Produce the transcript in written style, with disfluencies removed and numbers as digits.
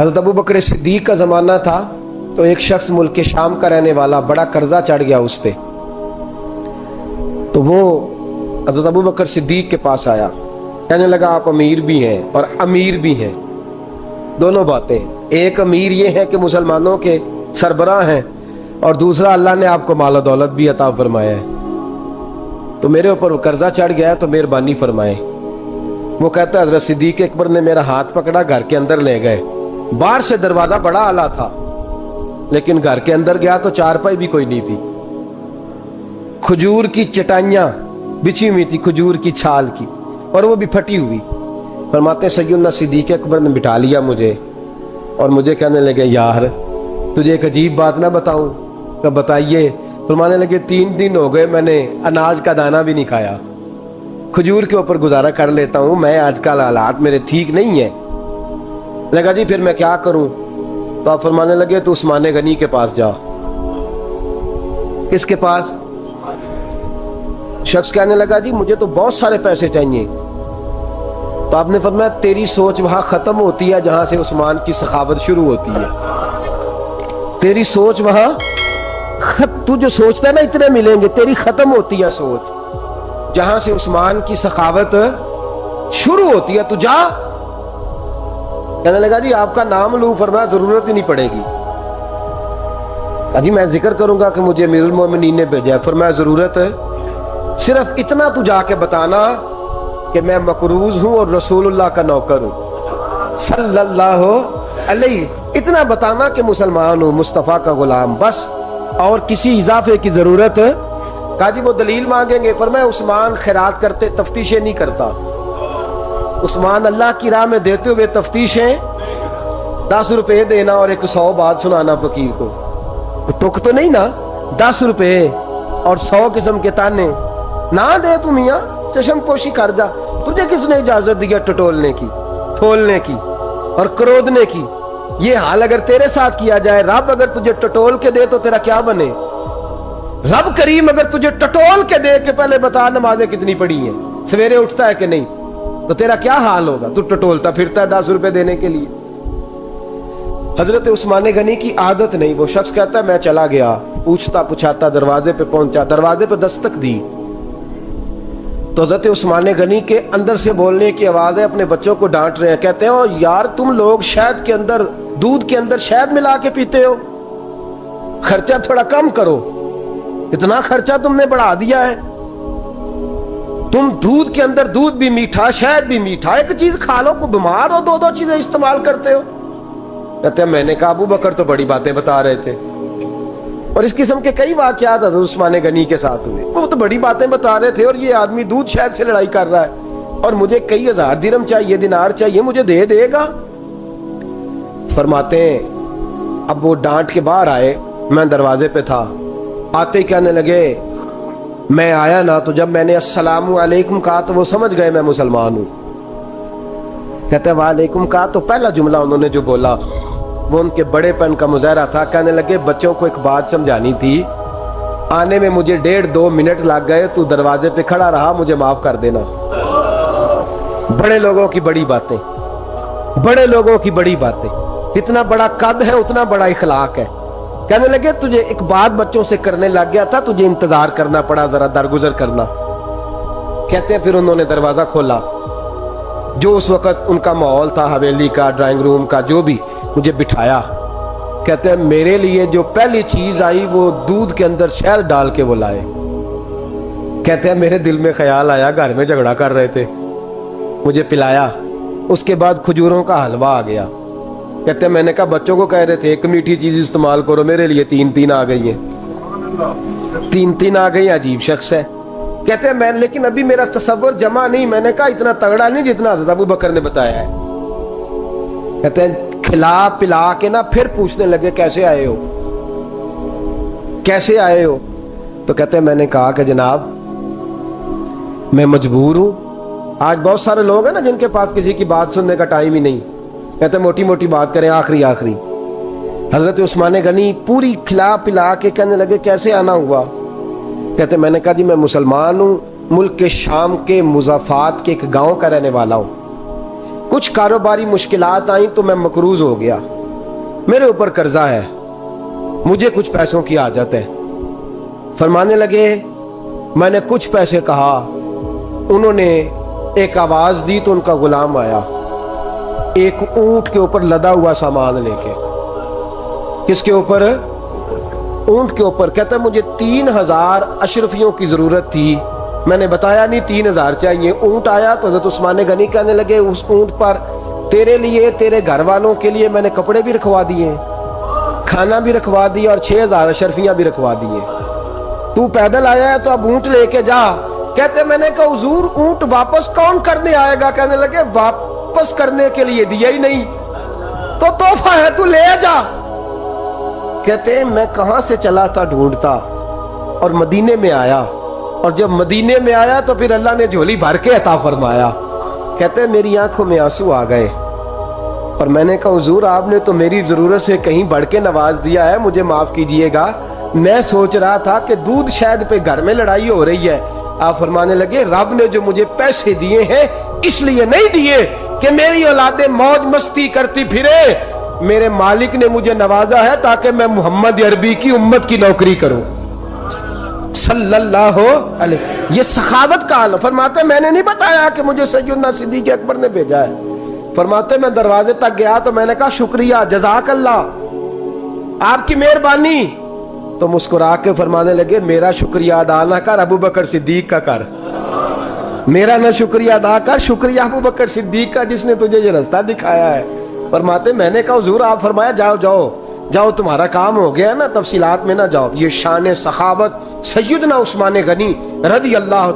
حضرت ابو بکر صدیق کا زمانہ تھا تو ایک شخص ملک شام کا رہنے والا، بڑا قرضہ چڑھ گیا اس پہ، تو وہ حضرت ابو بکر صدیق کے پاس آیا، کہنے لگا آپ امیر بھی ہیں اور امیر بھی ہیں، دونوں باتیں، ایک امیر یہ ہے کہ مسلمانوں کے سربراہ ہیں، اور دوسرا اللہ نے آپ کو مال و دولت بھی عطا فرمایا ہے، تو میرے اوپر قرضہ چڑھ گیا ہے تو مہربانی فرمائیں۔ وہ کہتا ہے حضرت صدیق اکبر نے میرا ہاتھ پکڑا، گھر کے اندر لے گئے، باہر سے دروازہ بڑا اعلیٰ تھا لیکن گھر کے اندر گیا تو چارپائی بھی کوئی نہیں تھی، کھجور کی چٹائیاں بچھی ہوئی تھی، کھجور کی چھال کی، اور وہ بھی پھٹی ہوئی۔ فرماتے ہیں سیدنا صدیق اکبر نے بٹھا لیا مجھے اور مجھے کہنے لگے یار تجھے ایک عجیب بات نہ بتاؤں؟ کہ بتائیے۔ فرمانے لگے 3 دن ہو گئے میں نے اناج کا دانہ بھی نہیں کھایا، کھجور کے اوپر گزارا کر لیتا ہوں میں، آج کل حالات میرے ٹھیک نہیں ہیں۔ لگا جی پھر میں کیا کروں؟ تو آپ فرمانے لگے تو عثمان غنی کے پاس جا۔ کس کے پاس؟ شخص کہنے لگا جی مجھے تو بہت سارے پیسے چاہیے۔ تو آپ نے فرمایا تیری سوچ وہاں ختم ہوتی ہے جہاں سے عثمان کی سخاوت شروع ہوتی ہے، تیری سوچ وہاں تو جو سوچتا ہے نا اتنے ملیں گے، تیری ختم ہوتی ہے سوچ جہاں سے عثمان کی سخاوت شروع ہوتی ہے، تو جا۔ کہنے لگا جی آپ کا نام لوں؟ فرمایا ضرورت ہی نہیں پڑے گی۔ جی میں ذکر کروں گا کہ مجھے امیر المومنین نے بھیجا ہے۔ فرمایا ضرورت ہے، صرف اتنا تو جا کے بتانا کہ میں مقروض ہوں اور رسول اللہ کا نوکر ہوں صلی اللہ علیہ، اتنا بتانا کہ مسلمان ہوں، مصطفیٰ کا غلام، بس، اور کسی اضافے کی ضرورت۔ کہا جی وہ دلیل مانگیں گے؟ فرمایا عثمان خیرات کرتے تفتیشیں نہیں کرتا، عثمان اللہ کی راہ میں دیتے ہوئے تفتیشیں 10 روپے دینا اور 100 بات سنانا فقیر کو، تک تو نہیں نا، 10 روپے اور 100 قسم کے تانے نہ دے تو میاں چشم پوشی کر جا، تجھے کس نے اجازت دیا ٹٹولنے کی، پھولنے کی اور کرودنے کی؟ یہ حال اگر تیرے ساتھ کیا جائے، رب اگر تجھے ٹٹول کے دے تو تیرا کیا بنے؟ رب کریم اگر تجھے ٹٹول کے دے کہ پہلے بتا نمازیں کتنی پڑھی ہیں، سویرے اٹھتا ہے کہ نہیں، تو تیرا کیا حال ہوگا؟ تو ٹٹولتا پھرتا ہے 10 روپے دینے کے لیے۔ حضرت عثمان غنی کی عادت نہیں، وہ شخص کہتا ہے میں چلا گیا، پوچھتا پچھاتا دروازے پہ پہنچا، دروازے پہ دستک دی تو حضرت عثمان غنی کے اندر سے بولنے کی آواز ہے، اپنے بچوں کو ڈانٹ رہے ہیں، کہتے ہیں او یار تم لوگ شہد کے اندر، دودھ کے اندر شہد ملا کے پیتے ہو، خرچہ تھوڑا کم کرو، اتنا خرچہ تم نے بڑھا دیا ہے، تم دودھ کے اندر دودھ بھی میٹھا شہد بھی میٹھا، ایک چیز کھا لو، کو بیمار ہو 2 چیزیں استعمال کرتے ہو۔ کہتے ہیں میں نے کہا ابو بکر تو بڑی باتیں بتا رہے تھے، اور اس قسم کے کئی واقعات حضرت عثمان غنی کے ساتھ ہوئے، وہ تو بڑی باتیں بتا رہے تھے، اور یہ آدمی دودھ شہد سے لڑائی کر رہا ہے اور مجھے کئی 1000 درہم چاہیے، دینار چاہیے، مجھے دے گا؟ فرماتے ہیں اب وہ ڈانٹ کے باہر آئے، میں دروازے پہ تھا، آتے ہی کہنے لگے میں آیا نا تو جب میں نے السلام علیکم کہا تو وہ سمجھ گئے میں مسلمان ہوں۔ کہتے ہیں وعلیکم کہا تو پہلا جملہ انہوں نے جو بولا وہ ان کے بڑے پن کا مظاہرہ تھا۔ کہنے لگے بچوں کو ایک بات سمجھانی تھی، آنے میں مجھے 1.5-2 منٹ لگ گئے، تو دروازے پہ کھڑا رہا، مجھے معاف کر دینا۔ بڑے لوگوں کی بڑی باتیں، بڑے لوگوں کی بڑی باتیں، اتنا بڑا قد ہے اتنا بڑا اخلاق ہے۔ کہنے لگے تجھے ایک بات بچوں سے کرنے لگ گیا تھا، تجھے انتظار کرنا پڑا، ذرا درگزر کرنا۔ کہتے ہیں پھر انہوں نے دروازہ کھولا، جو اس وقت ان کا ماحول تھا حویلی کا، ڈرائنگ روم کا، جو بھی، مجھے بٹھایا۔ کہتے ہیں میرے لیے جو پہلی چیز آئی وہ دودھ کے اندر شہد ڈال کے وہ لائے۔ کہتے ہیں میرے دل میں خیال آیا گھر میں جھگڑا کر رہے تھے، مجھے پلایا، اس کے بعد کھجوروں کا حلوہ آ گیا۔ کہتے ہیں میں نے کہا بچوں کو کہہ رہے تھے ایک میٹھی چیز استعمال کرو، میرے لیے 3 آ گئی ہیں، 3 آ گئی، عجیب شخص ہے۔ کہتے ہیں میں لیکن ابھی میرا تصور جمع نہیں، میں نے کہا اتنا تگڑا نہیں جتنا حضرت ابو بکر نے بتایا ہے۔ کہتے ہیں کھلا پلا کے نا پھر پوچھنے لگے کیسے آئے ہو، کیسے آئے ہو؟ تو کہتے ہیں میں نے کہا کہ جناب میں مجبور ہوں، آج بہت سارے لوگ ہیں نا جن کے پاس کسی کی بات سننے کا ٹائم ہی نہیں، کہتے ہیں موٹی موٹی بات کریں، آخری۔ حضرت عثمان غنی پوری کھلا پلا کے کہنے لگے کیسے آنا ہوا؟ کہتے ہیں میں نے کہا جی میں مسلمان ہوں، ملک کے شام کے مضافات کے ایک گاؤں کا رہنے والا ہوں، کچھ کاروباری مشکلات آئیں تو میں مقروض ہو گیا، میرے اوپر قرضہ ہے، مجھے کچھ پیسوں کی حاجت ہے۔ فرمانے لگے میں نے کچھ پیسے کہا، انہوں نے ایک آواز دی تو ان کا غلام آیا ایک اونٹ کے اوپر لدا ہوا سامان لے کے۔ کس کے اوپر؟ اونٹ کے اوپر۔ کہتا ہے مجھے 3000 اشرفیوں کی ضرورت تھی، میں نے بتایا نہیں 3000 چاہیے۔ اونٹ آیا تو حضرت عثمان غنی کہنے لگے اس اونٹ پر تیرے لیے، تیرے گھر والوں کے لیے میں نے کپڑے بھی رکھوا دیے، کھانا بھی رکھوا دیا اور 6000 اشرفیاں بھی رکھوا دیے، تو پیدل آیا ہے تو اب اونٹ لے کے جا۔ کہتے میں نے کہا حضور اونٹ واپس کون کرنے آئے گا؟ کہنے لگے واپس کرنے کے لیے دیا ہی نہیں تو تحفہ ہے، تو لے جا۔ کہتے میں کہاں سے چلا تھا ڈھونڈتا اور مدینے میں آیا، اور جب مدینے میں آیا تو پھر اللہ نے جھولی بھر کے عطا فرمایا۔ کہتے میری آنکھوں میں آنسو آ گئے، اور میں نے کہا حضور آپ نے تو میری ضرورت سے کہیں بڑھ کے نواز دیا ہے، مجھے معاف کیجئے گا، میں سوچ رہا تھا کہ دودھ شہد پہ گھر میں لڑائی ہو رہی ہے۔ آپ فرمانے لگے رب نے جو مجھے پیسے دیے ہیں اس لیے نہیں دیے کہ میری اولادیں موج مستی کرتی پھرے، میرے مالک نے مجھے نوازا ہے تاکہ میں محمد عربی کی امت کی نوکری کروں صلی اللہ علیہ۔ یہ سخاوت کا حال۔ فرماتے میں نے نہیں بتایا کہ مجھے سیدنا صدیق اکبر نے بھیجا ہے۔ فرماتے میں دروازے تک گیا تو میں نے کہا شکریہ، جزاک اللہ، آپ کی مہربانی۔ تو مسکرا کے فرمانے لگے میرا شکریہ ادا نہ کر، ابو بکر صدیق کا کر، میرا نہ شکریہ ادا کر، شکریہ ابو بکر صدیق کا جس نے تجھے یہ رستہ دکھایا ہے۔ فرماتے میں نے کہا حضور آپ فرمایا جاؤ جاؤ جاؤ تمہارا کام ہو گیا نا، تفصیلات میں نہ جاؤ۔ یہ شان سخاوت سیدنا عثمان غنی رضی اللہ